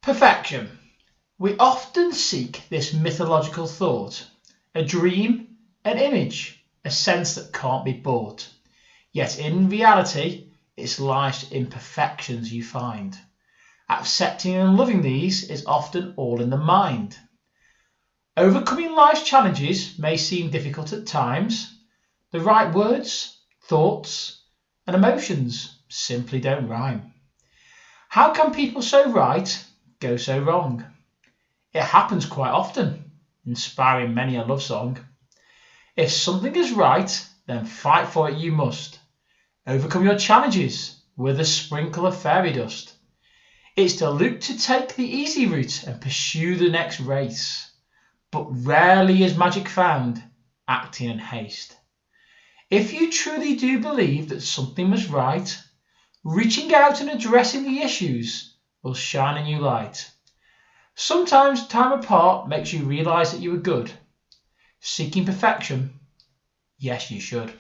Perfection. We often seek this mythological thought, a dream, an image, a sense that can't be bought. Yet in reality, it's life's imperfections you find. Accepting and loving these is often all in the mind. Overcoming life's challenges may seem difficult at times. The right words, thoughts, and emotions simply don't rhyme. How can people so right go so wrong? It happens quite often, inspiring many a love song. If something is right, then fight for it you must. Overcome your challenges with a sprinkle of fairy dust. It's to look to take the easy route and pursue the next race. But rarely is magic found acting in haste. If you truly do believe that something was right, reaching out and addressing the issues will shine a new light. Sometimes time apart makes you realise that you were good. Seeking perfection? Yes, you should.